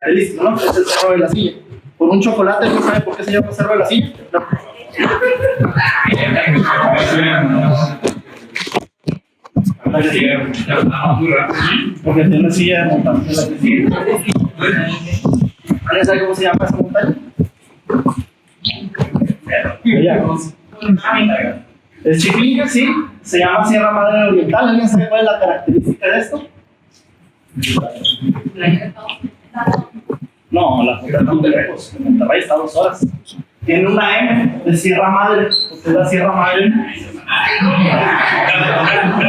Listo, ¿no? Es el Cerro de la Silla. Por un chocolate, ¿no sabe por qué se llama Cerro de la Silla? No. Porque tiene una silla de montaña. ¿Alguien sabe cómo se llama esa montaña? El Chiclinque, sí, se llama Sierra Madre Oriental. ¿Alguien sabe cuál es la característica de esto? No, la frontera está muy lejos. En Monterrey está a 2 horas. Tiene una M de Sierra Madre. Usted es la Sierra Madre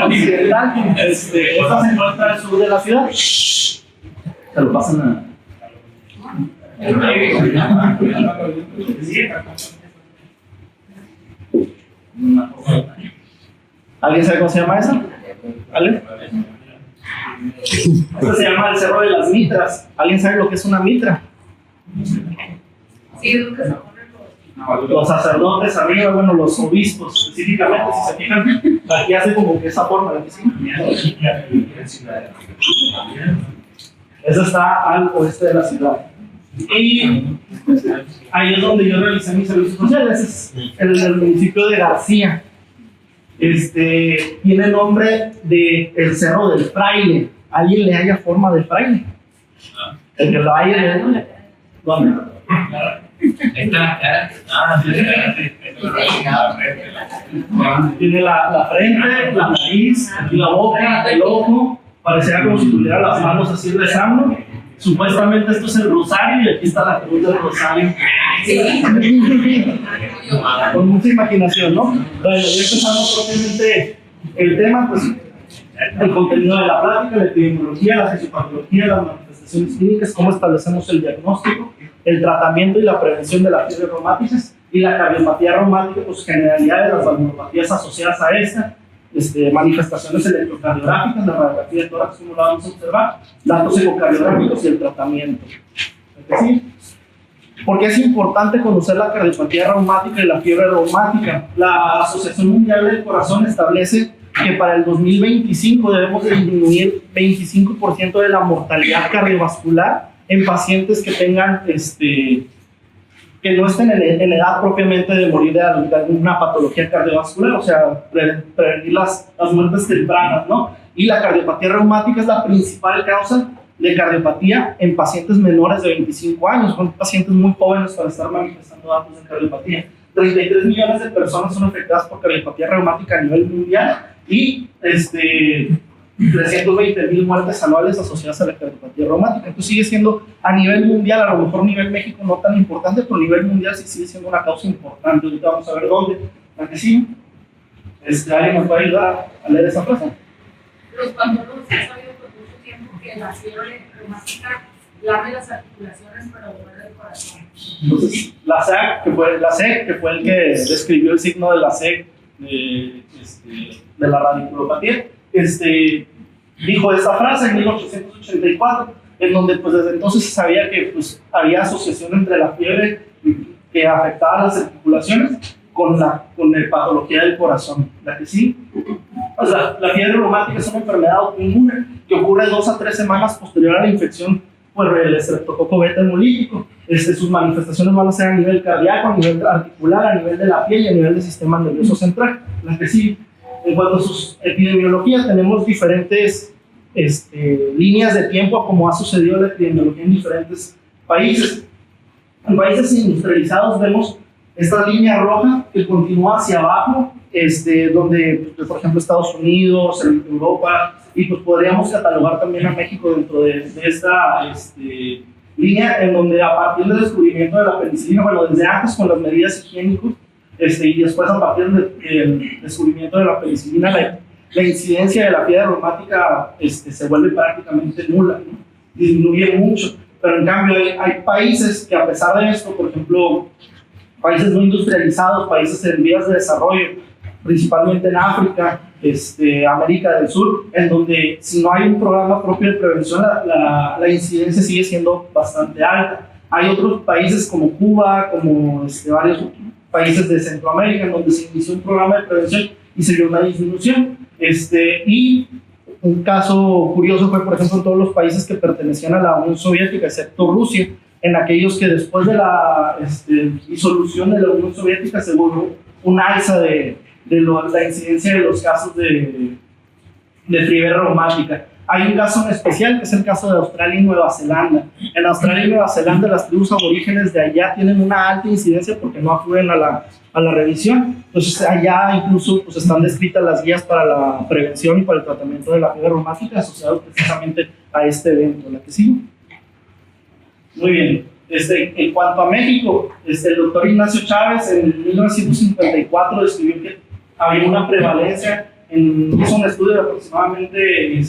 Occidental. Esta se encuentra al sur de la ciudad. Se lo pasan a. ¿Alguien sabe cómo se llama esa? ¿Vale? Esto se llama el Cerro de las Mitras. ¿Alguien sabe lo que es una mitra? Sí, es lo que se ponen Los sacerdotes arriba, bueno, los obispos específicamente, si se fijan, aquí hace como que esa forma de piscina. Eso está al oeste de la ciudad. Y ahí es donde yo realicé mis servicios sociales. Es el municipio de García. Tiene nombre de el Cerro del Fraile. ¿Alguien le haya forma del fraile? El que lo haya. ¿Dónde? Tiene la frente, la nariz, la boca, el ojo. Parecía como si tuviera las manos así rezando. Supuestamente esto es el rosario y aquí está la cruz del rosario. Con mucha imaginación, ¿no? Bueno, ya empezamos propiamente el tema, pues el contenido de la plática, la epidemiología, la fisiopatología, las manifestaciones clínicas, cómo establecemos el diagnóstico, el tratamiento y la prevención de las fiebres reumáticas y la cardiopatía reumática, pues generalidades, las valvulopatías asociadas a esta, manifestaciones electrocardiográficas, la radiografía de tórax, como la vamos a observar, datos ecocardiográficos y el tratamiento. ¿Sí? ¿Por qué es importante conocer la cardiopatía reumática y la fiebre reumática? La Asociación Mundial del Corazón establece que para el 2025 debemos de disminuir 25% de la mortalidad cardiovascular en pacientes que tengan que no estén en edad propiamente de morir de alguna patología cardiovascular, o sea, prevenir las muertes tempranas, ¿no? Y la cardiopatía reumática es la principal causa de cardiopatía en pacientes menores de 25 años, son pacientes muy jóvenes para estar manifestando datos de cardiopatía. 33 millones de personas son afectadas por cardiopatía reumática a nivel mundial y 320,000 muertes anuales asociadas a la cardiopatía reumática. Entonces sigue siendo a nivel mundial, a lo mejor a nivel México no tan importante, pero a nivel mundial sí sigue siendo una causa importante. Ahorita vamos a ver dónde. ¿A que sí? ¿Alguien nos puede ayudar a leer esa frase? Los patólogos han sabido por mucho tiempo que la fiebre reumática lame las articulaciones para volver el corazón. Entonces, la SEC, que fue el que describió el signo de la SEC de la radiculopatía, dijo esta frase en 1884, en donde pues desde entonces se sabía que pues, había asociación entre la fiebre que afectaba las articulaciones con la patología del corazón. ¿La que sí? O sea, la fiebre reumática es una enfermedad autoinmune que ocurre 2 a 3 semanas posterior a la infección por el estreptococo beta hemolítico. Sus manifestaciones van a ser a nivel cardíaco, a nivel articular, a nivel de la piel y a nivel del sistema nervioso central. La que sí. En cuanto a sus epidemiologías, tenemos diferentes líneas de tiempo a cómo ha sucedido la epidemiología en diferentes países. En países industrializados vemos esta línea roja que continúa hacia abajo, donde, pues, por ejemplo, Estados Unidos, Europa, y pues podríamos catalogar también a México dentro de esta línea, en donde a partir del descubrimiento de la penicilina, bueno, desde antes con las medidas higiénicas, y después a partir del descubrimiento de la penicilina, la incidencia de la fiebre reumática se vuelve prácticamente nula, ¿no? Disminuye mucho, pero en cambio hay países que a pesar de esto, por ejemplo, países no industrializados, países en vías de desarrollo, principalmente en África, América del Sur, en donde si no hay un programa propio de prevención, la incidencia sigue siendo bastante alta. Hay otros países como Cuba, como varios países de Centroamérica, en donde se inició un programa de prevención y se vio una disminución. Y Un caso curioso fue, por ejemplo, en todos los países que pertenecían a la Unión Soviética, excepto Rusia, en aquellos que después de la disolución de la Unión Soviética se volvió un alza de la incidencia de los casos de fiebre reumática. Hay un caso en especial que es el caso de Australia y Nueva Zelanda. En Australia y Nueva Zelanda las tribus aborígenes de allá tienen una alta incidencia porque no acuden a la revisión. Entonces allá incluso pues, están descritas las guías para la prevención y para el tratamiento de la fiebre reumática asociados precisamente a este evento. ¿La que sigue? Muy bien. En cuanto a México, el doctor Ignacio Chávez en 1954 describió que había una prevalencia, hizo un estudio de aproximadamente,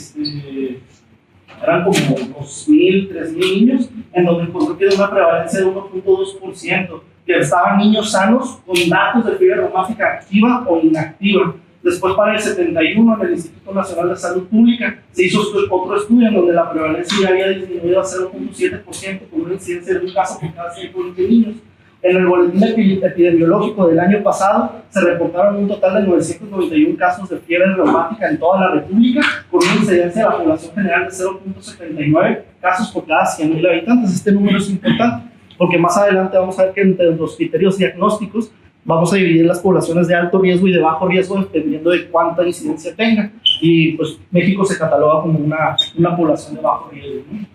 eran como 2.000, 3.000 niños, en donde encontró que era una prevalencia de 1.2%, que estaban niños sanos con datos de fiebre reumática activa o inactiva. Después, para el 71, en el Instituto Nacional de Salud Pública, se hizo otro estudio en donde la prevalencia ya había disminuido a 0.7%, con una incidencia de un caso por cada 120 niños. En el boletín epidemiológico del año pasado se reportaron un total de 991 casos de fiebre reumática en toda la República, con una incidencia de la población general de 0.79 casos por cada 100.000 habitantes. Este número es importante porque más adelante vamos a ver que entre los criterios diagnósticos vamos a dividir las poblaciones de alto riesgo y de bajo riesgo dependiendo de cuánta incidencia tenga. Y pues México se cataloga como una población de bajo riesgo, ¿no?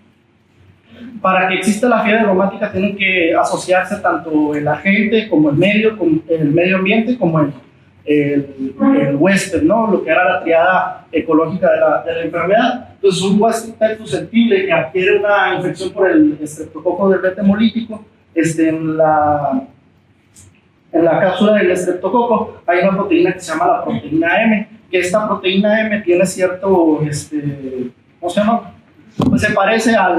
Para que exista la fiebre reumática tienen que asociarse tanto el agente como el medio ambiente como el huésped, ¿no? Lo que era la triada ecológica de la enfermedad. Entonces un huésped susceptible que adquiere una infección por el estreptococo del beta hemolítico, en la cápsula del estreptococo hay una proteína que se llama la proteína M, que esta proteína M tiene cierto, ¿cómo se llama? Pues se parece a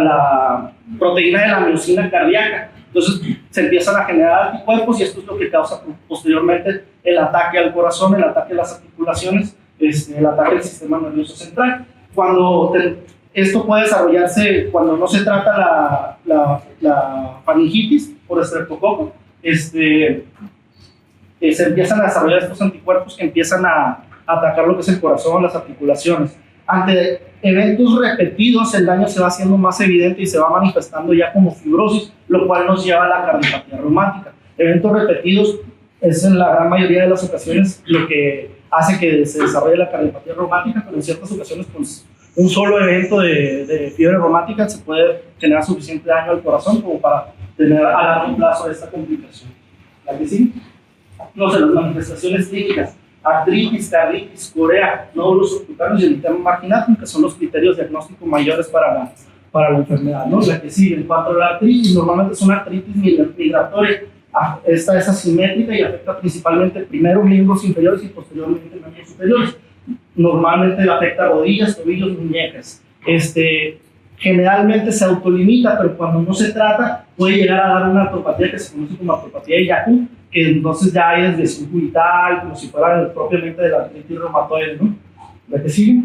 la proteína de la miocina cardíaca. Entonces se empiezan a generar anticuerpos y esto es lo que causa posteriormente el ataque al corazón, el ataque a las articulaciones, el ataque al sistema nervioso central. Esto puede desarrollarse cuando no se trata la faringitis por estreptococo. Se empiezan a desarrollar estos anticuerpos que empiezan a atacar lo que es el corazón, las articulaciones. Ante eventos repetidos, el daño se va haciendo más evidente y se va manifestando ya como fibrosis, lo cual nos lleva a la cardiopatía reumática. Eventos repetidos es en la gran mayoría de las ocasiones lo que hace que se desarrolle la cardiopatía reumática, pero en ciertas ocasiones pues, un solo evento de fiebre reumática se puede generar suficiente daño al corazón como para tener a largo plazo esta complicación. ¿La que sí? No sé, las manifestaciones clínicas. Artritis, carditis, corea, nódulos subcutáneos y eritema marginatum, que son los criterios diagnósticos mayores para la enfermedad, ¿no? La que sigue, en cuanto a la artritis, normalmente es una artritis migratoria. Esta es asimétrica y afecta principalmente primero miembros inferiores y posteriormente miembros superiores. Normalmente afecta rodillas, tobillos, muñecas. Generalmente se autolimita, pero cuando no se trata puede llegar a dar una artropatía que se conoce como artropatía de Yaku, que entonces ya hay desviación cubital, como si fuera propiamente de la artritis reumatoide, ¿no? ¿La que sigue?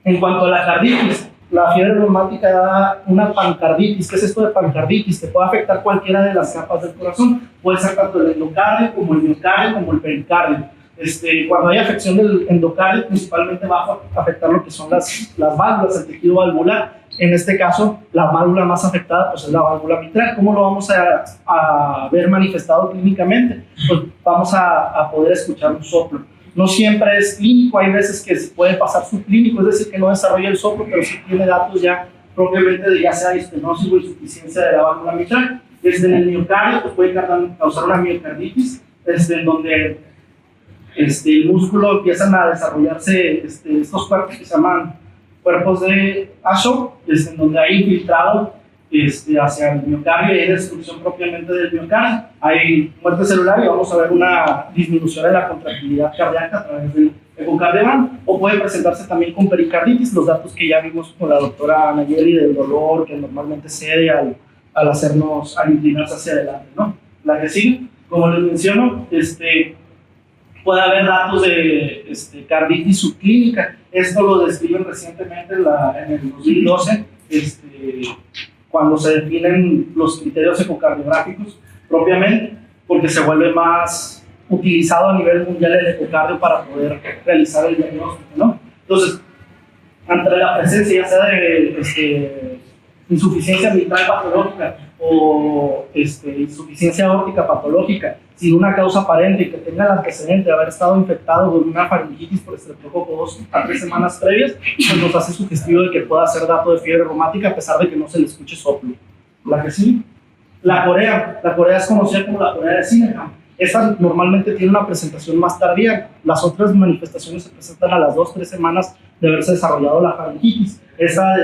En cuanto a la carditis, la fiebre reumática da una pancarditis. ¿Qué es esto de pancarditis? Te puede afectar cualquiera de las capas del corazón. Puede ser tanto el endocardio, como el miocardio, como el pericardio. Cuando hay afección del endocardio, principalmente va a afectar lo que son las válvulas, el tejido valvular. En este caso, la válvula más afectada pues, es la válvula mitral. ¿Cómo lo vamos a ver manifestado clínicamente? Pues vamos a poder escuchar un soplo. No siempre es clínico, hay veces que puede pasar subclínico, es decir, que no desarrolla el soplo, pero sí tiene datos ya propiamente de ya sea estenosis o insuficiencia de la válvula mitral. En el miocardio pues, puede causar una miocarditis, en donde el músculo empiezan a desarrollarse estos cuerpos que se llaman cuerpos de Ashoff, en donde hay infiltrado hacia el miocardio y hay destrucción propiamente del miocardio. Hay muerte celular y vamos a ver una disminución de la contractilidad cardíaca a través del ecocardiograma, o puede presentarse también con pericarditis, los datos que ya vimos con la doctora Nayeli del dolor que normalmente cede al inclinarse hacia adelante, ¿no? La que sigue, como les menciono, puede haber datos de carditis subclínica. Esto lo describen recientemente en el 2012, cuando se definen los criterios ecocardiográficos propiamente, porque se vuelve más utilizado a nivel mundial el ecocardio para poder realizar el diagnóstico, ¿no? Entonces, ante la presencia ya sea de insuficiencia mitral patológica o insuficiencia aórtica patológica sin una causa aparente y que tenga el antecedente de haber estado infectado con una faringitis por estreptococo 2 a 3 semanas previas, pues nos hace sugestivo de que pueda ser dato de fiebre reumática a pesar de que no se le escuche soplo. ¿La que sí? La corea es conocida como la corea de Sydenham. Esta normalmente tiene una presentación más tardía. Las otras manifestaciones se presentan a las 2-3 semanas de haberse desarrollado la faringitis. Esa,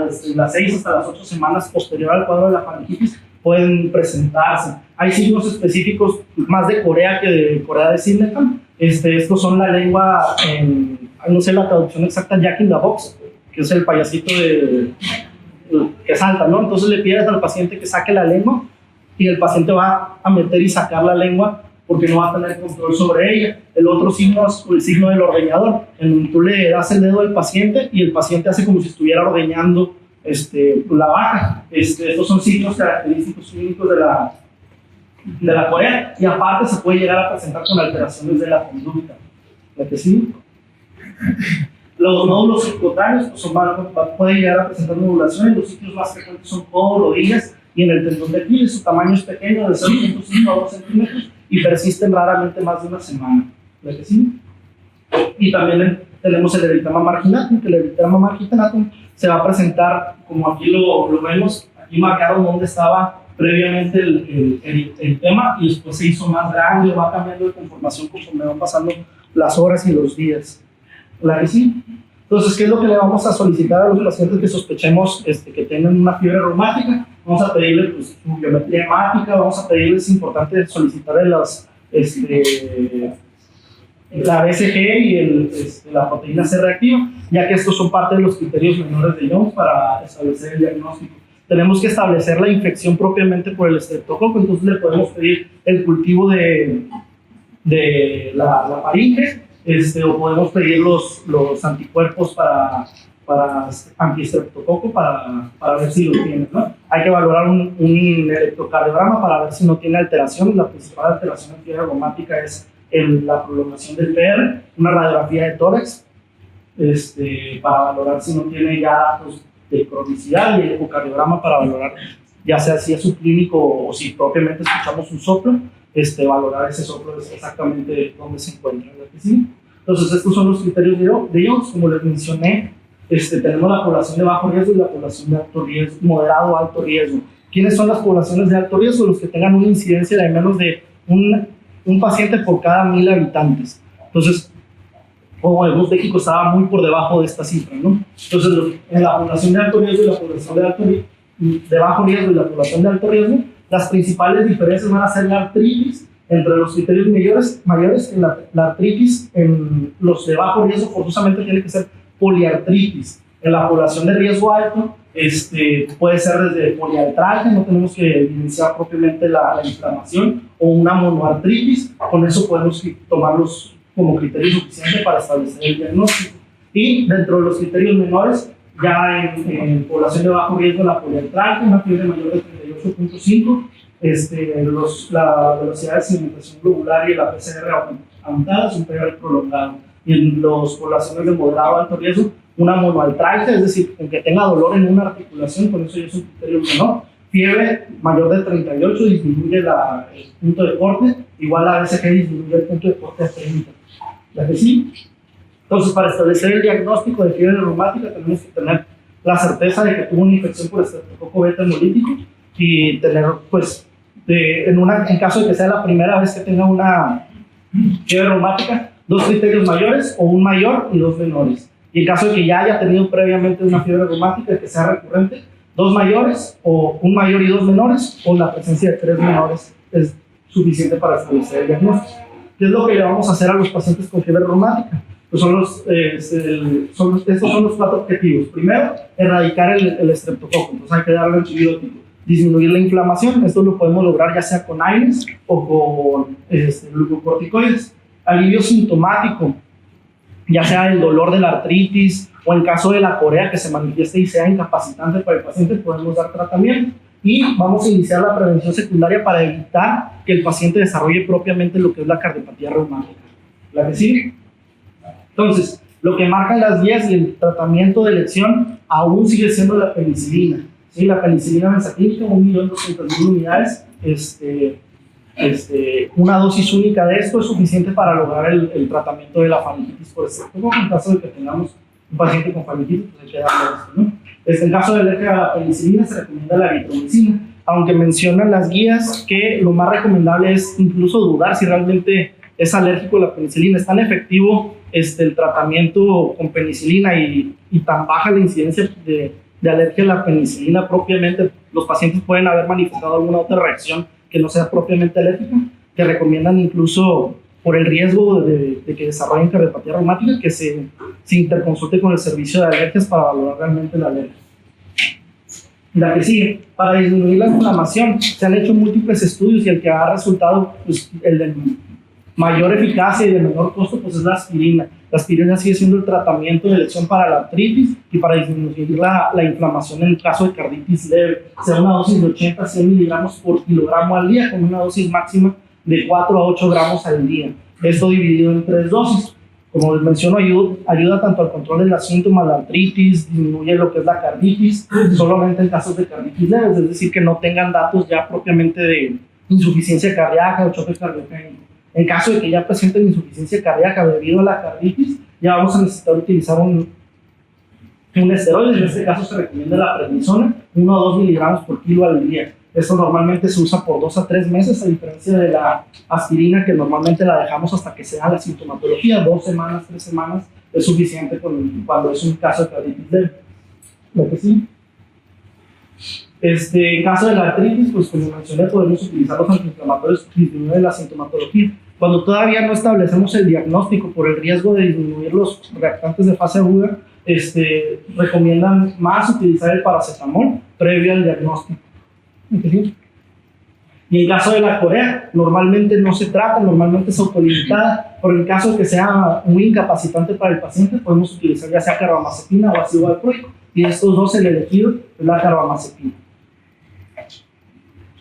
desde las 6 hasta las 8 semanas posterior al cuadro de la faringitis, pueden presentarse. Hay signos específicos más de Corea que de Corea de Sydenham. Estos son la lengua, no sé la traducción exacta, Jack in the Box, que es el payasito que salta, ¿no? Entonces le pides al paciente que saque la lengua y el paciente va a meter y sacar la lengua porque no va a tener control sobre ella. El otro signo es el signo del ordeñador, en donde tú le das el dedo al paciente y el paciente hace como si estuviera ordeñando la vaca. Estos son signos característicos clínicos de la corea, y aparte se puede llegar a presentar con alteraciones de la conducta. ¿La que sí? Los nódulos subcutáneos pueden llegar a presentar nodulaciones. Los sitios más frecuentes son codos, rodillas y en el tendón de Aquiles. Su tamaño es pequeño, de 0.5 a 2 centímetros, y persisten raramente más de una semana. ¿La que sí? Y también tenemos el eritema marginatum, que el eritema marginatum se va a presentar, como aquí lo vemos, aquí marcado donde estaba previamente el tema, y después se hizo más grande, va cambiando de conformación conforme van pasando las horas y los días. ¿La que sí? Entonces, ¿qué es lo que le vamos a solicitar a los pacientes que sospechemos que tienen una fiebre reumática? Vamos a pedirle pues, su biometría hemática, vamos a pedirles, es importante solicitarle la BCG y la proteína C reactiva, ya que estos son parte de los criterios menores de Jones para establecer el diagnóstico. Tenemos que establecer la infección propiamente por el estreptococo, entonces le podemos pedir el cultivo de la faringe, o podemos pedir los anticuerpos para antiestreptococo para ver si lo tiene, ¿no? Hay que valorar un electrocardiograma para ver si no tiene alteraciones. La principal alteración en fiebre reumática es la prolongación del PR, una radiografía de tórax, para valorar si no tiene ya datos de cronicidad, y el ecocardiograma para valorar ya sea si es subclínico o si propiamente escuchamos un soplo, valorar ese soplo es exactamente dónde se encuentra. ¿Sí? Entonces estos son los criterios de Jones. Como les mencioné, tenemos la población de bajo riesgo y la población de alto riesgo, moderado o alto riesgo. ¿Quiénes son las poblaciones de alto riesgo? Los que tengan una incidencia de menos de un paciente por cada 1000 habitantes. Entonces, como vemos, México estaba muy por debajo de esta cifra, ¿no? Entonces, en la población de alto riesgo y la población de bajo riesgo y la población de alto riesgo, las principales diferencias van a ser la artritis. Entre los criterios mayores, en la artritis en los de bajo riesgo forzosamente tiene que ser poliartritis. En la población de riesgo alto puede ser desde poliartralgia, no tenemos que evidenciar propiamente la inflamación, o una monoartritis. Con eso podemos tomarlos como criterio suficiente para establecer el diagnóstico. Y dentro de los criterios menores, ya en población de bajo riesgo, la poliartralgia, una fiebre mayor de 38.5, la velocidad de sedimentación globular y la PCR aumentada, un PR prolongado. Y en las poblaciones de moderado a alto riesgo, una monoartralgia, es decir, aunque tenga dolor en una articulación, con eso ya es un criterio menor. Fiebre mayor de 38 disminuye el punto de corte, igual la BCG disminuye el punto de corte a 30. ¿La que sí? Entonces, para establecer el diagnóstico de fiebre reumática, tenemos que tener la certeza de que tuvo una infección por estreptococo beta hemolítico, y tener, pues, en caso de que sea la primera vez que tenga una fiebre reumática, 2 criterios mayores, o un mayor y 2 menores. Y en caso de que ya haya tenido previamente una fiebre reumática que sea recurrente, 2 mayores, o un mayor y 2 menores, o la presencia de 3 menores es suficiente para establecer el diagnóstico. ¿Qué es lo que le vamos a hacer a los pacientes con fiebre reumática? Pues estos son los 4 objetivos. Primero, erradicar el estreptococo, entonces hay que darle antibiótico. Disminuir la inflamación, esto lo podemos lograr ya sea con AINES o con glucocorticoides. Alivio sintomático, ya sea el dolor de la artritis o en caso de la corea que se manifieste y sea incapacitante para el paciente, podemos dar tratamiento. Y vamos a iniciar la prevención secundaria para evitar que el paciente desarrolle propiamente lo que es la cardiopatía reumática. ¿La que sigue? Entonces, lo que marcan las guías y el tratamiento de elección aún sigue siendo la penicilina. ¿Sí? La penicilina benzatínica, 1.200.000 unidades. Una dosis única de esto es suficiente para lograr el tratamiento de la faringitis por estreptococo. En caso de que tengamos un paciente con faringitis, pues hay que darle esto, ¿no? En caso de alergia a la penicilina, se recomienda la eritromicina, aunque mencionan las guías que lo más recomendable es incluso dudar si realmente es alérgico a la penicilina. Es tan efectivo el tratamiento con penicilina y tan baja la incidencia de alergia a la penicilina propiamente, los pacientes pueden haber manifestado alguna otra reacción que no sea propiamente alérgica, que recomiendan incluso por el riesgo de que desarrollen cardiopatía reumática, que se interconsulte con el servicio de alergias para valorar realmente la alergia. La que sigue, para disminuir la inflamación, se han hecho múltiples estudios y el que ha resultado, pues, el de mayor eficacia y de menor costo, pues es la aspirina. La aspirina sigue siendo el tratamiento de elección para la artritis y para disminuir la inflamación en el caso de carditis leve. Sea una dosis de 80 a 100 miligramos por kilogramo al día, con una dosis máxima de 4 a 8 gramos al día. Esto dividido en 3 dosis. Como les menciono, ayuda tanto al control de los síntomas de la artritis, disminuye lo que es la carditis, solamente en casos de carditis leves, es decir, que no tengan datos ya propiamente de insuficiencia cardíaca o choque cardiogénico. En caso de que ya presenten insuficiencia cardíaca debido a la carditis, ya vamos a necesitar utilizar un esteroide. En este caso se recomienda la prednisona, 1 o 2 miligramos por kilo al día. Esto normalmente se usa por 2 a 3 meses, a diferencia de la aspirina, que normalmente la dejamos hasta que se da la sintomatología. 2 semanas, 3 semanas es suficiente cuando es un caso de carditis leve. ¿Lo que sí? En caso de la artritis, pues como mencioné, podemos utilizar los antiinflamatorios que disminuyen la sintomatología. Cuando todavía no establecemos el diagnóstico por el riesgo de disminuir los reactantes de fase aguda, recomiendan más utilizar el paracetamol previo al diagnóstico. ¿Sí? Y en caso de la corea, normalmente no se trata, normalmente es autolimitada, pero en caso de que sea muy incapacitante para el paciente, podemos utilizar ya sea carbamazepina o ácido valproico, y estos dos el elegido es la carbamazepina.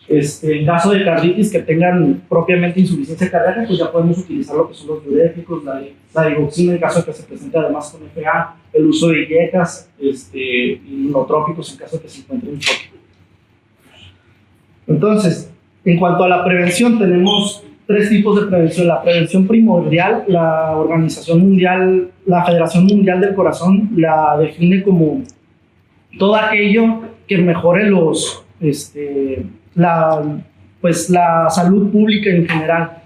En caso de carditis que tengan propiamente insuficiencia cardíaca, pues ya podemos utilizar lo que son los diuréticos, la digoxina en caso de que se presente además con FA, el uso de IECAS y inmunotrópicos en caso de que se encuentre un choque. Entonces, en cuanto a la prevención, tenemos 3 tipos de prevención. La prevención primordial, la Organización Mundial, la Federación Mundial del Corazón la define como todo aquello que mejore la salud pública en general,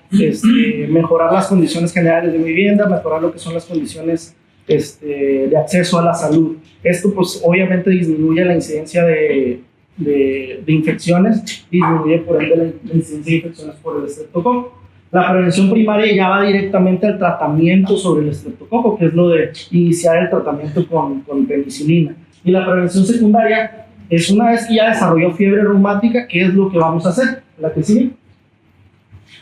mejorar las condiciones generales de vivienda, mejorar lo que son las condiciones de acceso a la salud. Esto pues obviamente disminuye la incidencia de infecciones, disminuye por ende la incidencia de infecciones por el estreptococo. La prevención primaria ya va directamente al tratamiento sobre el estreptococo, que es lo de iniciar el tratamiento con penicilina. Y la prevención secundaria es una vez que ya desarrolló fiebre reumática, ¿qué es lo que vamos a hacer? La que sigue.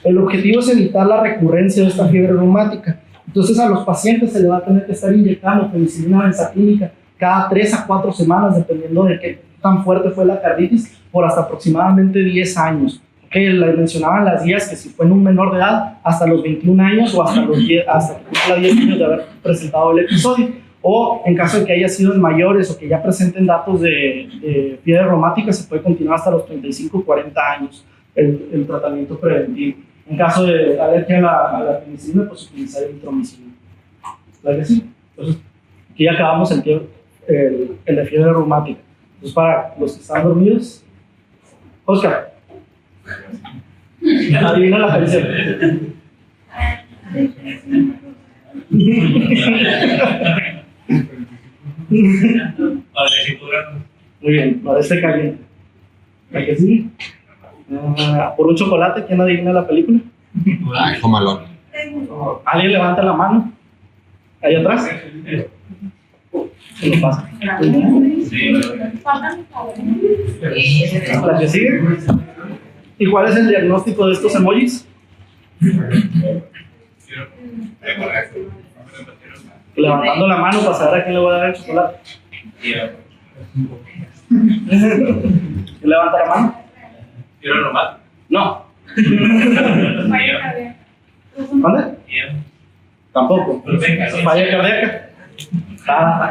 El objetivo es evitar la recurrencia de esta fiebre reumática. Entonces a los pacientes se les va a tener que estar inyectando penicilina benzatínica cada 3 a 4 semanas, dependiendo de qué tan fuerte fue la carditis, por hasta aproximadamente 10 años. Les mencionaban las guías que si fue en un menor de edad, hasta los 21 años o hasta que cumpla 10 años de haber presentado el episodio. O en caso de que haya sido en mayores o que ya presenten datos de fiebre reumática, se puede continuar hasta los 35 o 40 años el tratamiento preventivo. En caso de alergia a la penicilina, pues utilizar eritromicina. ¿Verdad que sí? Entonces, aquí ya acabamos el de fiebre reumática. Entonces, para los que están dormidos, Oscar, adivina la canción. Muy bien, para este caliente. ¿La que sigue? Por un chocolate, ¿quién adivina la película? Ay, Home Alone. ¿Alguien levanta la mano? ¿Ahí atrás? Se lo pasa. ¿La que sigue? ¿Y cuál es el diagnóstico de estos emojis? Levantando la mano para saber a quién le voy a dar el chocolate. ¿Quién levanta la mano? ¿Fiebre reumática? No. Falla cardíaca. ¿Dónde? Bien. Tampoco. Falla cardíaca.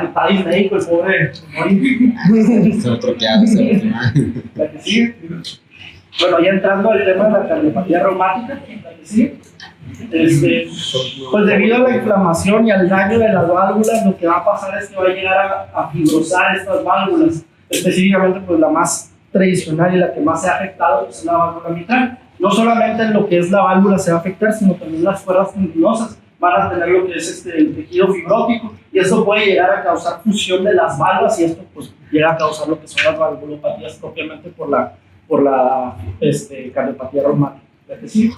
Está disneico el pobre. Se lo troquearon, se lo troquearon. La que sigue. Bueno, ya entrando al tema de la cardiopatía reumática, la que sigue. Pues debido a la inflamación y al daño de las válvulas, lo que va a pasar es que va a llegar a fibrosar estas válvulas. Específicamente, pues la más tradicional y la que más se ha afectado pues, es la válvula mitral. No solamente lo que es la válvula se va a afectar, sino también las cuerdas tendinosas van a tener lo que es el tejido fibrótico, y esto puede llegar a causar fusión de las válvulas, y esto pues llega a causar lo que son las valvulopatías propiamente por la cardiopatía reumática. ¿Ya que sí?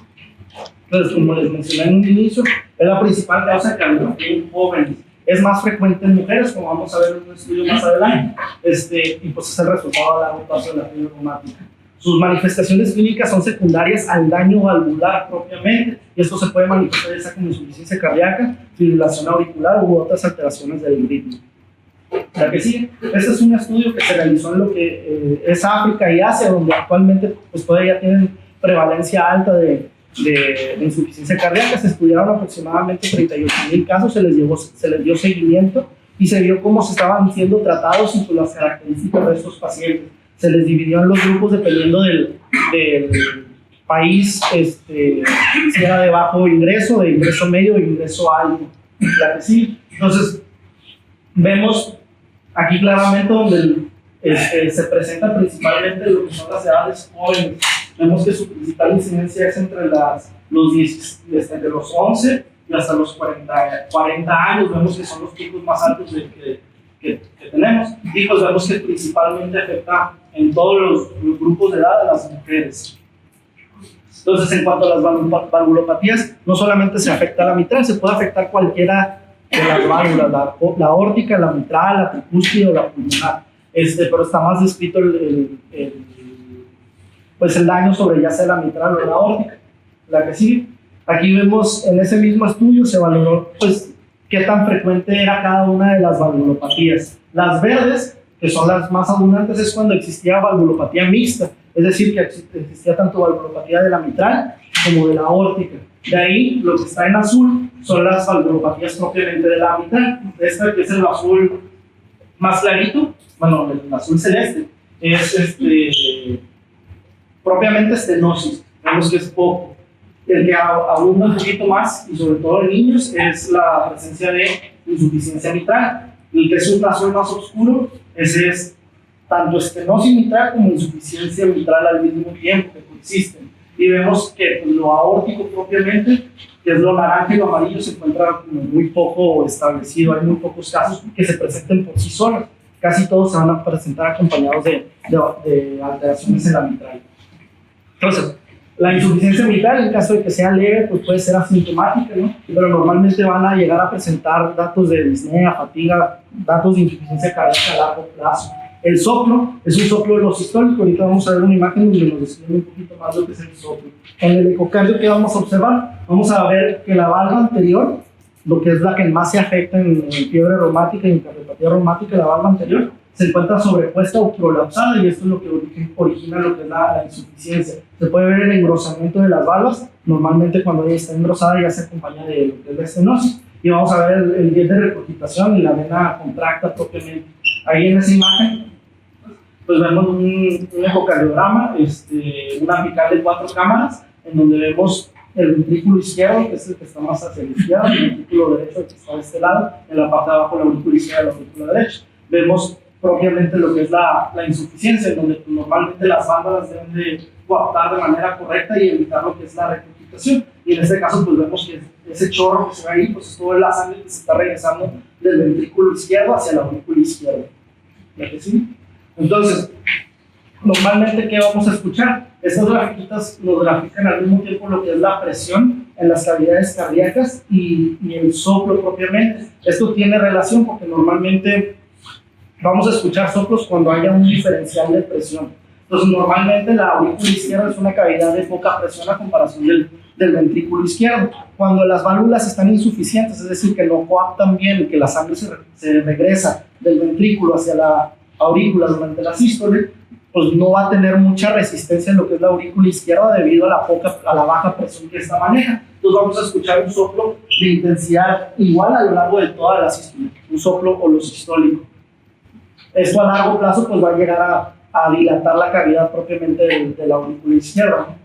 Entonces, como les mencioné en un inicio, es la principal causa de cardiopatía en jóvenes. Es más frecuente en mujeres, como vamos a ver en un estudio más adelante, y pues es el resultado a largo plazo de la fiebre reumática. Sus manifestaciones clínicas son secundarias al daño valvular propiamente, y esto se puede manifestar ya sea como insuficiencia cardíaca, fibrilación auricular u otras alteraciones del ritmo. La que sigue, este es un estudio que se realizó en lo que es África y Asia, donde actualmente pues, todavía tienen prevalencia alta de insuficiencia cardíaca. Se estudiaron aproximadamente 38,000 casos, se les dio seguimiento y se vio cómo se estaban siendo tratados y pues, las características de estos pacientes. Se les dividió en los grupos dependiendo del país, si era de bajo ingreso, de ingreso medio o ingreso alto. La que sí. Entonces, vemos aquí claramente donde se presenta principalmente lo que son las edades jóvenes. Vemos que su principal incidencia es entre desde los 11 y hasta los 40 años. Vemos que son los picos más altos que tenemos, y pues vemos que principalmente afecta en todos los grupos de edad a las mujeres. Entonces, en cuanto a las valvulopatías, no solamente se afecta a la mitral, se puede afectar cualquiera de las válvulas, la aórtica, la mitral, la tricúspide o la pulmonar. Pero está más descrito el daño sobre ya sea la mitral o la aórtica. La que sigue. Aquí vemos en ese mismo estudio se valoró pues qué tan frecuente era cada una de las valvulopatías. Las verdes, que son las más abundantes, es cuando existía valvulopatía mixta, es decir, que existía tanto valvulopatía de la mitral como de la aórtica. De ahí, lo que está en azul son las valvulopatías propiamente de la mitral. Este que es el azul más clarito, bueno, el azul celeste, es propiamente estenosis, vemos que es poco. El que abunda un poquito más, y sobre todo en niños, es la presencia de insuficiencia mitral. El que es un azul más oscuro, ese es tanto estenosis mitral como insuficiencia mitral al mismo tiempo, que coexisten. Y vemos que lo aórtico propiamente, que es lo naranja y lo amarillo, se encuentra como muy poco establecido. Hay muy pocos casos que se presenten por sí solos. Casi todos se van a presentar acompañados de alteraciones en la mitral. Entonces, la insuficiencia mitral, en caso de que sea leve, pues puede ser asintomática, ¿no? Pero normalmente van a llegar a presentar datos de disnea, fatiga, datos de insuficiencia cardíaca a largo plazo. El soplo es un soplo de los sistólicos. Ahorita vamos a ver una imagen donde nos describe un poquito más lo que es el soplo. En el ecocardio, ¿qué vamos a observar? Vamos a ver que la valva anterior, lo que es la que más se afecta en fiebre reumática y en cardiopatía reumática, la valva anterior, se encuentra sobrepuesta o prolapsada, y esto es lo que origina lo que es la insuficiencia. Se puede ver el engrosamiento de las valvas. Normalmente cuando ella está engrosada ya se acompaña de lo que es la estenosis, y vamos a ver el diente de regurgitación y la vena contracta propiamente. Ahí en esa imagen pues vemos un ecocardiograma, una apical de 4 cámaras, en donde vemos el ventrículo izquierdo, que es el que está más hacia la izquierda, y el ventrículo derecho, que está de este lado, en la parte de abajo la aurícula izquierda y la aurícula derecha. Vemos propiamente lo que es la insuficiencia, en donde normalmente las válvulas deben de coaptar de manera correcta y evitar lo que es la regurgitación. Y en este caso pues vemos que ese chorro que se ve ahí pues es toda la sangre que se está regresando del ventrículo izquierdo hacia la aurícula izquierda. ¿Ya que sí? Entonces, normalmente, ¿qué vamos a escuchar? Estas grafiquitas nos grafican al mismo tiempo lo que es la presión en las cavidades cardíacas y el soplo propiamente. Esto tiene relación porque normalmente vamos a escuchar soplos cuando haya un diferencial de presión. Entonces, normalmente la aurícula izquierda es una cavidad de poca presión a comparación del ventrículo izquierdo. Cuando las válvulas están insuficientes, es decir, que no coaptan bien, que la sangre se regresa del ventrículo hacia la aurícula durante la sístole, pues no va a tener mucha resistencia en lo que es la aurícula izquierda debido a la baja presión que esta maneja. Entonces vamos a escuchar un soplo de intensidad igual a lo largo de toda la sístole, un soplo holosistólico. Esto a largo plazo pues va a llegar a dilatar la cavidad propiamente de la aurícula izquierda, ¿no?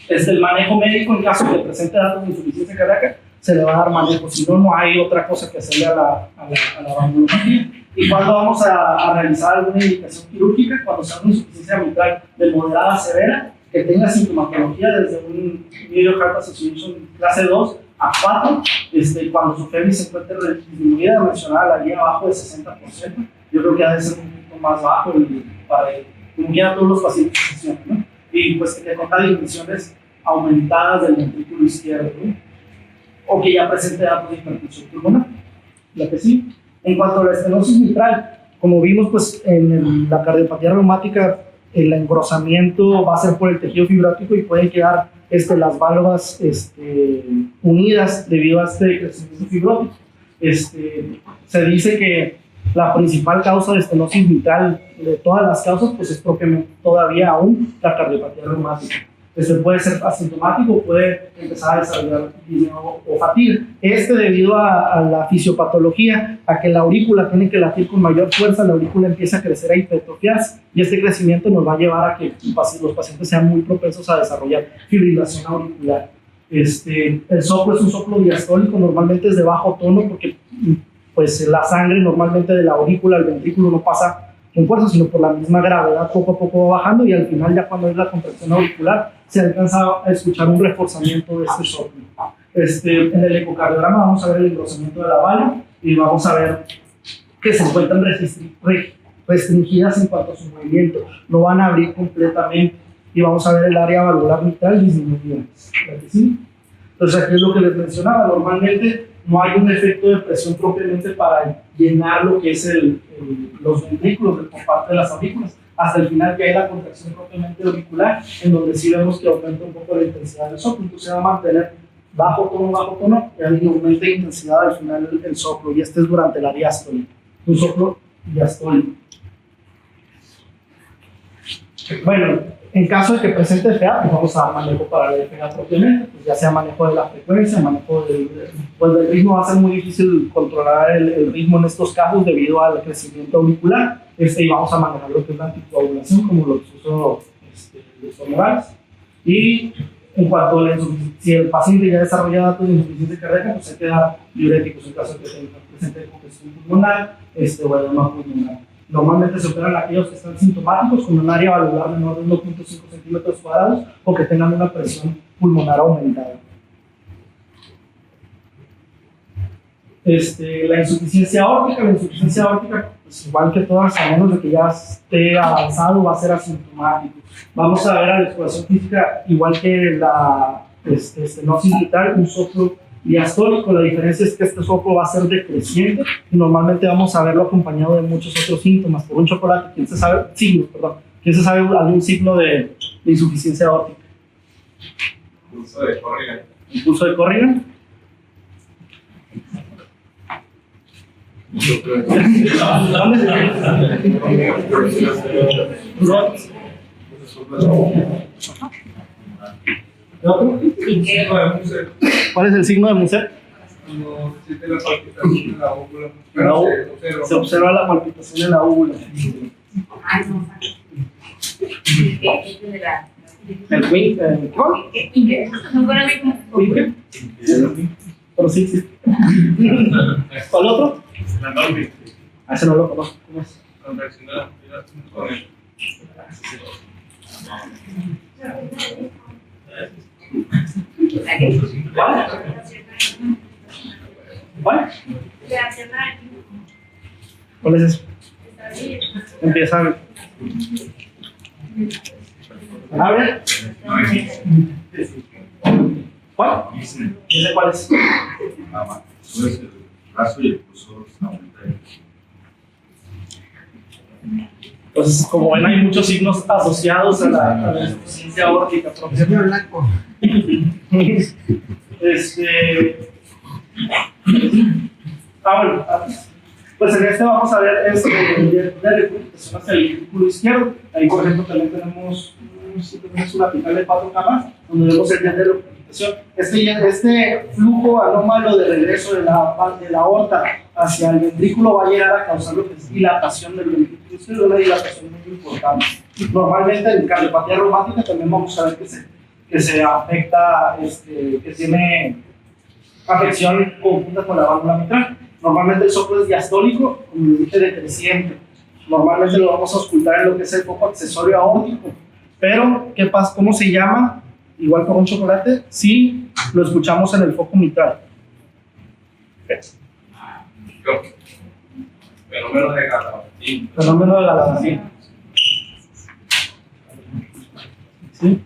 El manejo médico en caso de que presente datos de insuficiencia cardíaca se le va a dar manejo, si no, no hay otra cosa que hacerle a la valvulopatía. Y cuando vamos a realizar alguna indicación quirúrgica, cuando sea una insuficiencia mitral de moderada a severa, que tenga sintomatología desde un New Heart Association clase 2 a 4, cuando su FEMI se encuentre disminuida, mencionada la guía abajo de 60%, yo creo que ha de ser un poquito más bajo para como quieran todos los pacientes que se ¿no? Y pues que tenga dimensiones aumentadas del ventrículo izquierdo, ¿no? O que ya presente datos de hipertensión pulmonar, la que sí. En cuanto a la estenosis mitral, como vimos pues en la cardiopatía reumática, el engrosamiento va a ser por el tejido fibrótico y pueden quedar las válvulas unidas debido a este crecimiento fibrótico. Se dice que la principal causa de estenosis mitral de todas las causas pues es propiamente todavía aún la cardiopatía reumática. Puede ser asintomático, puede empezar a desarrollar disneo o fatiga. Debido a la fisiopatología, a que la aurícula tiene que latir con mayor fuerza, la aurícula empieza a crecer, a hipertrofiarse, y este crecimiento nos va a llevar a que los pacientes sean muy propensos a desarrollar fibrilación auricular. El soplo es un soplo diastólico, normalmente es de bajo tono, porque pues, la sangre normalmente de la aurícula al ventrículo no pasa con fuerza, sino por la misma gravedad poco a poco va bajando, y al final ya cuando es la contracción auricular se alcanza a escuchar un reforzamiento de este soplo. En el ecocardiograma vamos a ver el engrosamiento de la válvula y vamos a ver que se encuentran restringidas en cuanto a su movimiento, no van a abrir completamente, y vamos a ver el área valvular mitral disminuida. ¿Sí? Entonces aquí es lo que les mencionaba, normalmente no hay un efecto de presión propiamente para llenar lo que es los ventrículos por parte de las aurículas, hasta el final que hay la contracción propiamente auricular, en donde sí vemos que aumenta un poco la intensidad del soplo, entonces se va a mantener bajo tono, y ahí aumenta la intensidad al final del soplo, y es durante la diástole, un soplo diastólico. Bueno, en caso de que presente FA, pues vamos a dar manejo para la FA propiamente, pues ya sea manejo de la frecuencia, manejo del ritmo. Va a ser muy difícil controlar el ritmo en estos casos debido al crecimiento auricular, y vamos a manejar lo que es la anticoagulación, como los usos orales. Y en cuanto a si el paciente ya desarrolla datos de insuficiencia cardíaca, pues hay que dar diuréticos en caso de que tenga presente congestión pulmonar o edema pulmonar. Normalmente se operan aquellos que están sintomáticos con un área valvular menor de 1.5 centímetros cuadrados o que tengan una presión pulmonar aumentada. La insuficiencia aórtica, pues igual que todas, a menos de que ya esté avanzado, va a ser asintomático. Vamos a ver a la exploración física, igual que la estenosis mitral, un soplo diastólico. La diferencia es que este soplo va a ser decreciente y normalmente vamos a verlo acompañado de muchos otros síntomas. Por un chocolate, ¿quién se sabe? ¿Quién se sabe algún signo de insuficiencia aórtica? Impulso de Corrigan. ¿Impulso de Corrigan? ¿Cuál es el signo de Muset? Cuando se siente la palpitación en la úvula. Se observa la palpitación en la úvula. Ay, no. ¿El Wink? No fuera mismo. ¿Wink? Pero sí existe. ¿Cuál otro? La Dolby. Ese no lo conozco. ¿Cómo es? Contracción de la con él. ¿Cuál? ¿Cuál es eso? Empieza a ver. A ver. ¿Cuál? ¿Ese cuál es? Entonces, el brazo y el pulso aumenta. Entonces, como ven, hay muchos signos asociados a la insuficiencia aórtica propia. blanco. Bueno, Pues en este vamos a ver de recuperación hacia el ventrículo izquierdo. Ahí, por ejemplo, también tenemos una apical de 4 camas, donde vemos el de recuperación. Este flujo anómalo de regreso de la aorta hacia el ventrículo va a llegar a causar lo que es dilatación del ventrículo izquierdo, una dilatación muy importante. Normalmente en cardiopatía reumática también vamos a ver que se afecta, que tiene afección conjunta con la válvula mitral. Normalmente el soplo es diastólico, como dije, decreciente. Normalmente lo vamos a auscultar en lo que es el foco accesorio aórtico. Pero, ¿qué pasa? ¿Cómo se llama? Igual con un chocolate, si lo escuchamos en el foco mitral. Fenómeno de Galavantine. Fenómeno de Galavantine. ¿Sí?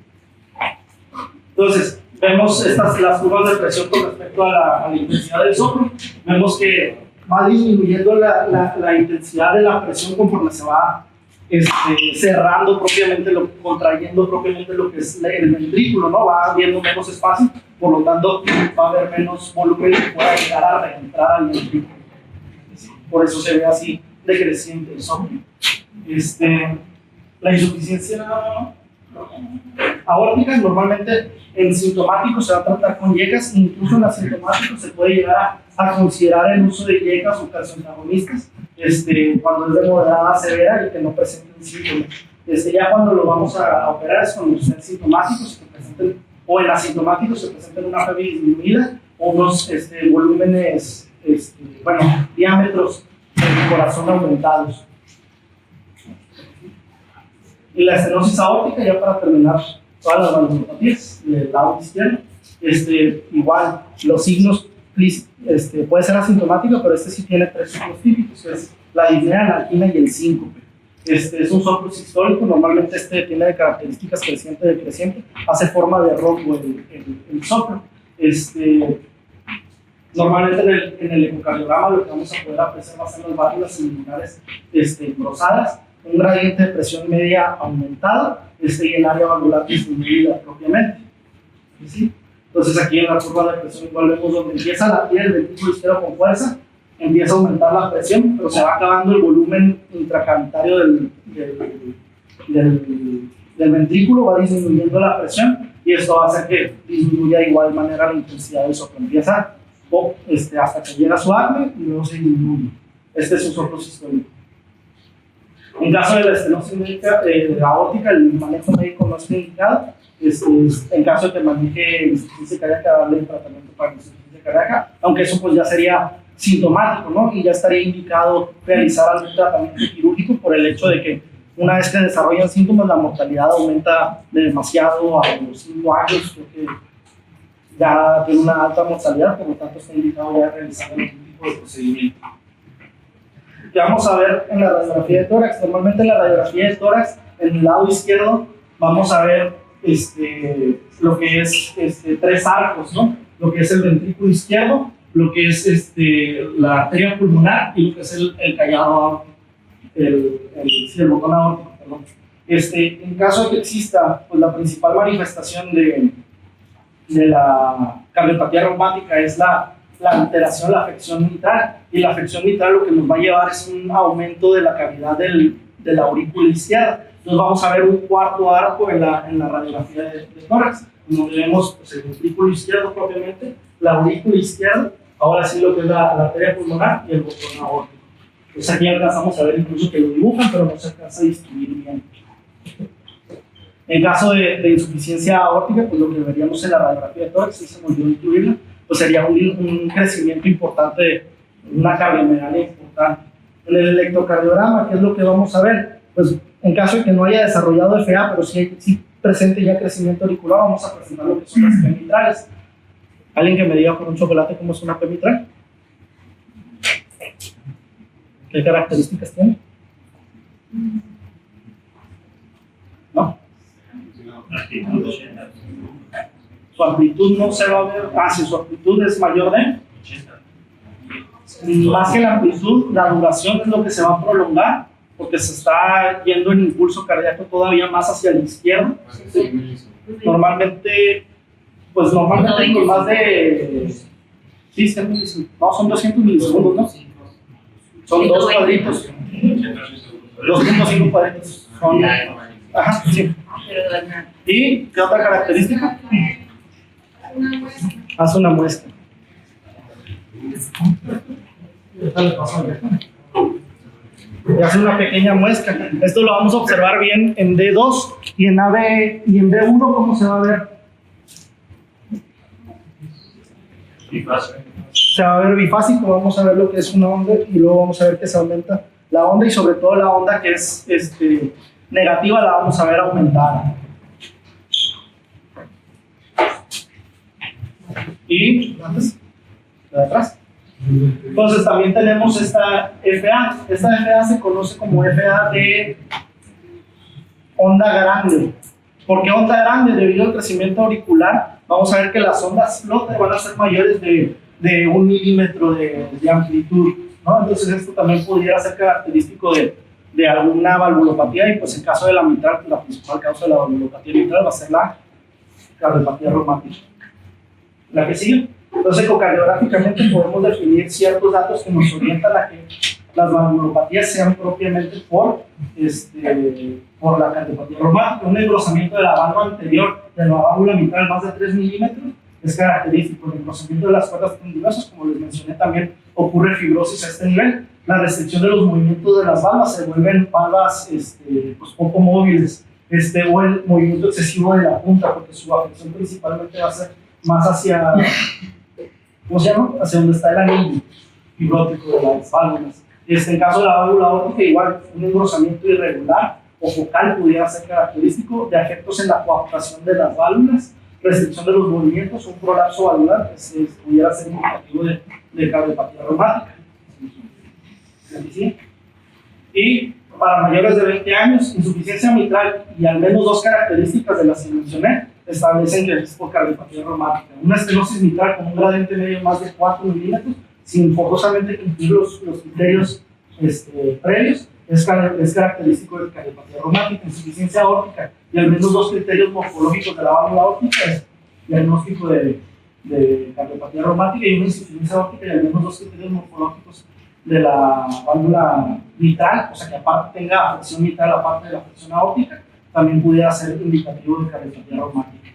Entonces, vemos las curvas de presión con respecto a la intensidad del soplo. Vemos que va disminuyendo la intensidad de la presión conforme se va cerrando propiamente, contrayendo propiamente lo que es el ventrículo, ¿no? Va habiendo menos espacio, por lo tanto va a haber menos volumen que pueda llegar a reentrar al ventrículo. Por eso se ve así decreciente el soplo. La insuficiencia aórtica normalmente en sintomáticos se va a tratar con yecas, incluso en asintomáticos se puede llegar a considerar el uso de yecas o calcioantagonistas cuando es de moderada a severa y que no presenten síntomas. Ya cuando lo vamos a operar es cuando sean sintomáticos o en asintomáticos se presenten una fiebre disminuida o unos volúmenes, diámetros del corazón aumentados. Y la estenosis aórtica, ya para terminar todas las valvulopatías del lado izquierdo, igual los signos puede ser asintomático, pero sí tiene 3 signos típicos, que es la disnea, la angina y el síncope. Es un soplo sistólico, normalmente tiene de características creciente, hace forma de rombo el soplo. Normalmente en el ecocardiograma lo que vamos a poder apreciar va a ser las válvulas pulmonares engrosadas, un gradiente de presión media aumentado y el área valvular disminuida propiamente. ¿Sí? Entonces aquí en la curva de presión igual vemos donde empieza a latir el ventrículo izquierdo con fuerza, empieza a aumentar la presión, pero se va acabando el volumen intracavitario del ventrículo, va disminuyendo la presión y esto va a hacer que disminuya de igual manera la intensidad del soplo. Empieza hasta que llega a su acme y luego se disminuye. Este es un soplo sistólico. En caso de la estenosis aórtica, el manejo médico no es indicado. En caso de que maneje insuficiencia cardíaca, darle el tratamiento para insuficiencia cardíaca, aunque eso pues ya sería sintomático, ¿no? Y ya estaría indicado realizar algún tratamiento quirúrgico por el hecho de que una vez que desarrollan síntomas, la mortalidad aumenta demasiado a los 5 años, creo que ya tiene una alta mortalidad, por lo tanto está indicado ya realizar algún tipo de procedimiento. Que vamos a ver en la radiografía de tórax. Normalmente en la radiografía de tórax, en el lado izquierdo, vamos a ver lo que es 3 arcos, ¿no? Lo que es el ventrículo izquierdo, lo que es la arteria pulmonar y lo que es el callado, el botón aórtico, perdón. En caso de que exista, pues la principal manifestación de la cardiopatía reumática es la alteración, la afección mitral, y la afección mitral lo que nos va a llevar es un aumento de la cavidad de la aurícula izquierda. Entonces vamos a ver un cuarto arco en la radiografía de tórax, donde vemos pues, el ventrículo izquierdo propiamente, la aurícula izquierda, ahora sí lo que es la arteria pulmonar y el botón aórtico. Entonces aquí alcanzamos a ver incluso que lo dibujan, pero no se alcanza a distinguir bien. En caso de insuficiencia aórtica, pues lo que veríamos en la radiografía de tórax, si se me olvidó incluirla, pues sería un crecimiento importante, una cardiomegalia importante. En el electrocardiograma, ¿qué es lo que vamos a ver? Pues en caso de que no haya desarrollado FA, pero sí presente ya crecimiento auricular, vamos a presentar lo que son las P mitrales. ¿Alguien que me diga con un chocolate cómo es una P mitral? ¿Qué características tiene? ¿No? Su amplitud no se va a ver. Si su amplitud es mayor de 80. Más que la amplitud, la duración es lo que se va a prolongar, porque se está yendo el impulso cardíaco todavía más hacia la izquierda. ¿Sí? Normalmente con más de. Sí, no, son 200 milisegundos, ¿no? Son dos cuadritos. 2.5 cuadritos. Son, ajá, sí. ¿Y qué otra característica? Una muestra. Haz una muestra. Y hace una pequeña muestra. Esto lo vamos a observar bien en D2 y en D1, ¿cómo se va a ver? Se va a ver bifásico. Vamos a ver lo que es una onda y luego vamos a ver que se aumenta la onda y sobre todo la onda que es negativa la vamos a ver aumentada. Y antes, de atrás. Entonces también tenemos esta FA. Esta FA se conoce como FA de onda grande. ¿Por qué onda grande? Debido al crecimiento auricular, vamos a ver que las ondas flotter van a ser mayores de 1 milímetro de amplitud, ¿no? Entonces esto también pudiera ser característico de alguna valvulopatía y pues en caso de la mitral, la principal causa de la valvulopatía mitral va a ser la cardiopatía reumática. La que sigue. Entonces, ecocardiográficamente podemos definir ciertos datos que nos orientan a que las valvulopatías sean propiamente por la cardiopatía reumática. Un engrosamiento de la válvula anterior de la válvula mitral más de 3 milímetros es característico. El engrosamiento de las cuerdas tendinosas, como les mencioné, también ocurre fibrosis a este nivel. La restricción de los movimientos de las valvas se vuelven valvas pues, poco móviles, o el movimiento excesivo de la punta, porque su afección principalmente va a ser más hacia, ¿cómo se llama? Hacia donde está el anillo fibrótico de las válvulas. En caso de la válvula aórtica, igual un engrosamiento irregular o focal pudiera ser característico de efectos en la coaptación de las válvulas, restricción de los movimientos, un prolapso valvular que pudiera ser indicativo de cardiopatía reumática. ¿Sí? Y para mayores de 20 años, insuficiencia mitral y al menos dos características de las que mencioné establecen que es por cardiopatía reumática. Una estenosis mitral con un gradiente medio más de 4 milímetros, sin forzosamente cumplir los criterios previos, es característico de cardiopatía reumática. Insuficiencia aórtica y al menos dos criterios morfológicos de la válvula aórtica es diagnóstico de cardiopatía reumática, y una insuficiencia aórtica y al menos dos criterios morfológicos de la válvula mitral, o sea que aparte tenga afección mitral aparte de la afección aórtica, también pudiera ser indicativo de cardiopatía reumática.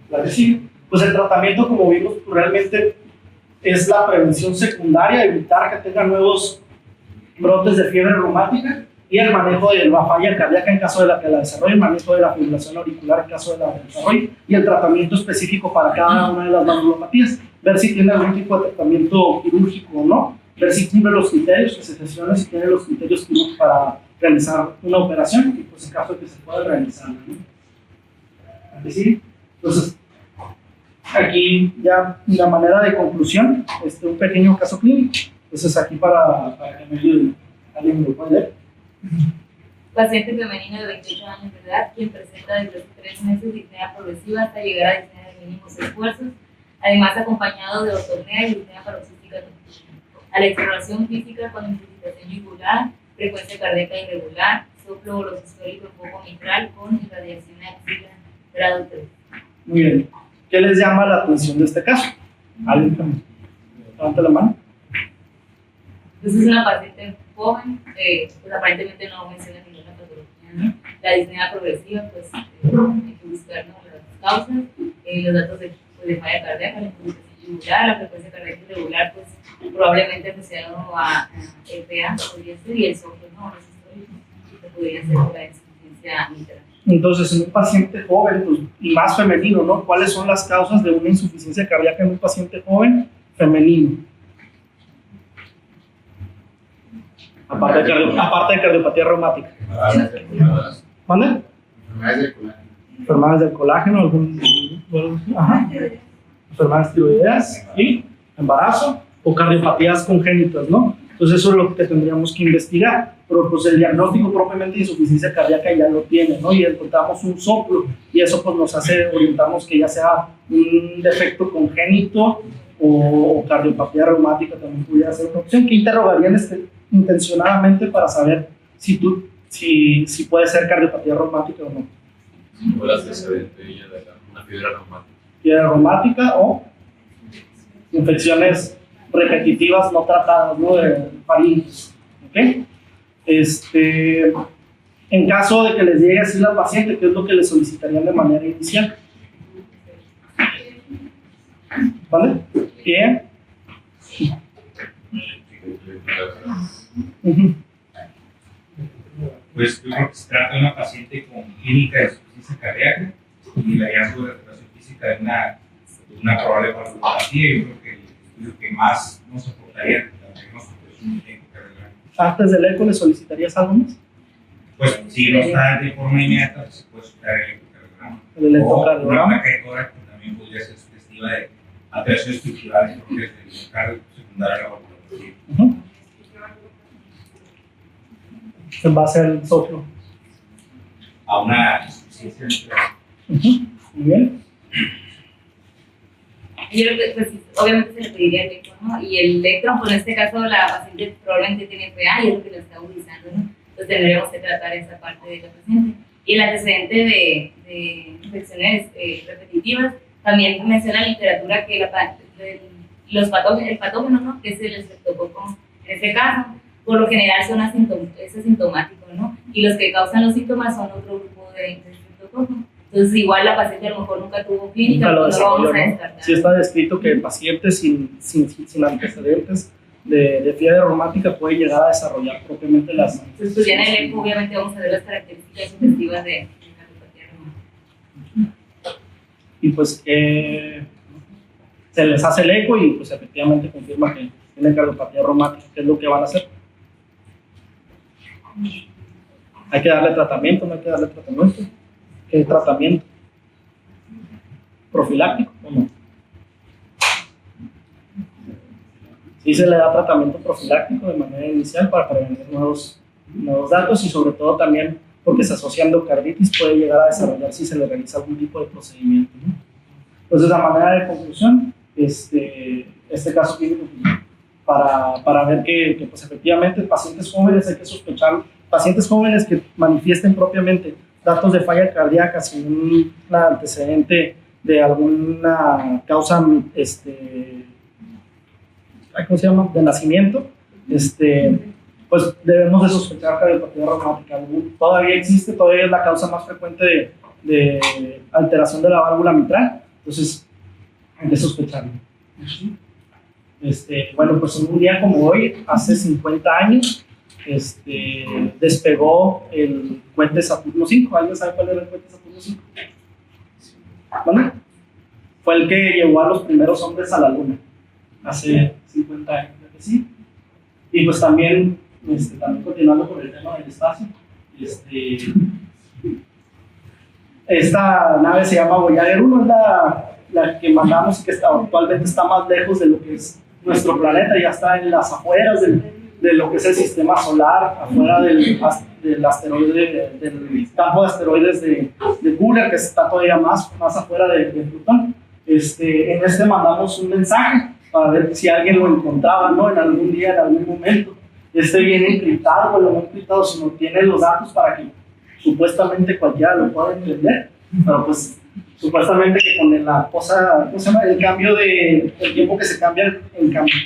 ¿La que sigue? Pues el tratamiento, como vimos, realmente es la prevención secundaria, evitar que tenga nuevos brotes de fiebre reumática y el manejo de la falla cardíaca en caso de que la desarrolle, el manejo de la fibrilación auricular en caso de la desarrolle y el tratamiento específico para cada una de las valvulopatías, ver si tiene algún tipo de tratamiento quirúrgico o no, ver si cumple los criterios, que se gestione si tiene los criterios quirúrgicos para realizar una operación y pues en caso de que se pueda realizar, ¿no? ¿Sí? Entonces, aquí ya la manera de conclusión, un pequeño caso clínico. Entonces aquí para que me ayude, ¿alguien me lo puede leer? Paciente femenino de 28 años de edad, quien presenta desde los 3 meses disnea progresiva hasta llegar a disnea de mínimos esfuerzos, además acompañado de ortorrea y disnea paroxística. A la exploración física con incitación yugular, frecuencia cardíaca irregular, soplo orosistólico en foco mitral con irradiación axila grado 3. Muy bien. ¿Qué les llama la atención de este caso? ¿Alguien que levante la mano? Entonces es una paciente joven, pues aparentemente no menciona ninguna patología, ¿no? La disnea progresiva, pues hay que buscar, ¿no?, las causas, los datos de falla cardíaca, la incitación yugular, la frecuencia cardíaca irregular, pues probablemente asociado a FA podría ser, y el soplo, ¿no?, que podría ser la insuficiencia mitral. Entonces, en un paciente joven, pues, y más femenino, ¿no? ¿Cuáles son las causas de una insuficiencia cardíaca en un paciente joven femenino? Aparte de cardiopatía reumática. ¿Mande? Enfermedades del colágeno, enfermedades tiroideas y embarazo o cardiopatías congénitas, ¿no? Entonces eso es lo que tendríamos que investigar, pero pues el diagnóstico propiamente de insuficiencia cardíaca ya lo tiene, ¿no? Y encontramos un soplo y eso pues nos hace orientamos que ya sea un defecto congénito o cardiopatía reumática también pudiera ser una opción. ¿Qué interrogarían intencionadamente para saber si puede ser cardiopatía reumática o no? O el antecedente de una fiebre reumática. Fiebre reumática o infecciones repetitivas no tratadas, ¿no? parientes. ¿Ok? En caso de que les llegue así la paciente, ¿qué es lo que le solicitarían de manera inicial? ¿Vale? Bien. Ujú. Pues yo creo que se trata de una paciente con clínica de insuficiencia cardíaca y el hallazgo de respiración física de una probable valvulopatía. Yo creo que el estudio que más nos aportaría el diagnóstico es un ecocardiograma. Antes del eco, ¿le solicitarías algo más? Pues si no está de forma inmediata, pues se puede superar el ecocardiograma. El O una electrocardiograma. placa de tórax que también podría ser sugestiva de alteraciones estructurales propias del miocardio secundaria a la valvulopatía. Ujú. En base al soplo. A una insuficiencia. Ujú. Muy bien. Yo creo que, pues, obviamente se le pediría el electro, ¿no? Y el electro, pues en este caso la paciente probablemente tiene FA y es lo que lo está utilizando, ¿no? Entonces tendríamos que tratar esa parte de la paciente. Y el antecedente de infecciones repetitivas, también menciona la literatura que el patógeno, ¿no? Que es el estreptococo en este caso, por lo general es asintomático, ¿no? Y los que causan los síntomas son otro grupo de estreptococo. Entonces, igual la paciente a lo mejor nunca tuvo clínica, Nunca lo no lo vamos a desarrolló, ¿no? descartar. Sí está descrito que el paciente sin antecedentes de fiebre reumática puede llegar a desarrollar propiamente las Entonces, pues ya en el eco obviamente vamos a ver las características sugestivas de cardiopatía reumática. y pues se les hace el eco y pues efectivamente confirma que tienen cardiopatía reumática. ¿Qué es lo que van a hacer? Hay que darle tratamiento, no hay que darle tratamiento. ¿Qué tratamiento? ¿Profiláctico o no? Sí se le da tratamiento profiláctico de manera inicial para prevenir nuevos datos y sobre todo también porque se asocia a endocarditis puede llegar a desarrollar si se le realiza algún tipo de procedimiento, ¿no? Entonces, la manera de conclusión, este caso clínico para ver que pues efectivamente pacientes jóvenes hay que sospechar, pacientes jóvenes que manifiesten propiamente datos de falla cardíaca sin un antecedente de alguna causa, ¿cómo se llama?, de nacimiento, pues debemos de sospechar cardiopatía reumática. Todavía existe, todavía es la causa más frecuente de alteración de la válvula mitral, entonces hay que sospecharlo. Bueno, pues en un día como hoy, hace 50 años, despegó el cohete Saturno V. ¿Alguien sabe cuál era el cohete Saturno V? ¿Vale? Fue el que llevó a los primeros hombres a la Luna, hace 50 años, creo que sí. Y pues también continuando con el tema del espacio, esta nave se llama Voyager 1, es la que mandamos y que actualmente está más lejos de lo que es nuestro planeta, ya está en las afueras de lo que es el sistema solar, afuera del asteroide, del campo de asteroides de Kuiper, que está todavía más afuera de Plutón. En mandamos un mensaje para ver si alguien lo encontraba, ¿no?, en algún día, en algún momento. Viene encriptado, o no encriptado, sino tiene los datos para que supuestamente cualquiera lo pueda entender, pero pues supuestamente que con la cosa, ¿cómo se llama?, el cambio el tiempo que se cambia,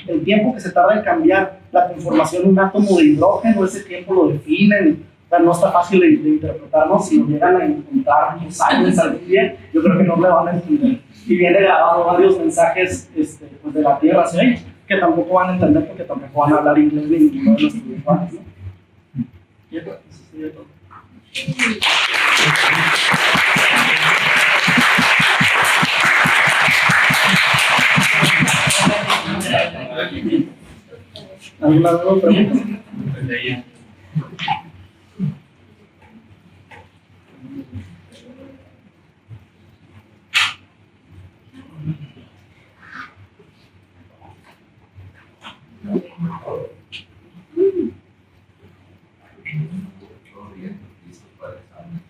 el tiempo que se tarda en cambiar la conformación de un átomo de hidrógeno, ese tiempo lo definen, o sea, no está fácil de interpretar, ¿no? Si lo llegan a encontrar los años algún día, yo creo que no le van a entender. Y viene grabado varios mensajes pues de la Tierra hacia ahí, que tampoco van a entender porque tampoco van a hablar inglés de ninguno de los triunfantes, ¿no? Y eso sería todo. ¿Alguna duda o pregunta? Todo bien, listos para el examen.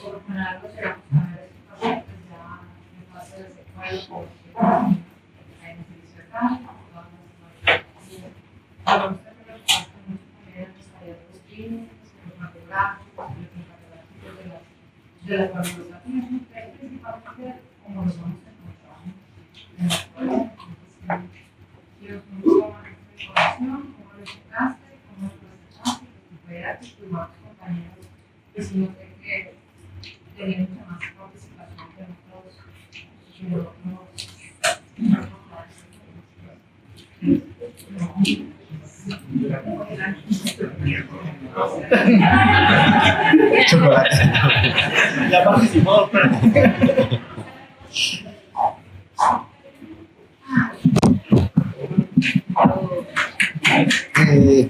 por general los llegamos a ver ese papel, pues ya en fase de secuela, porque hay un servicio acá, vamos a mucho también en los talleres clínicos, en los matográficos, en los catedráticos de las valorizaciones, pero principalmente como nos vamos a encontrar en la escuela. Entonces, quiero mucho más información, cómo lo explicaste, cómo lo presentaste, tus compañeros, tus demás compañeros, que si no sé que tenía mucha más participación que nosotros, Chocolate. Ya participó, pero. Eh,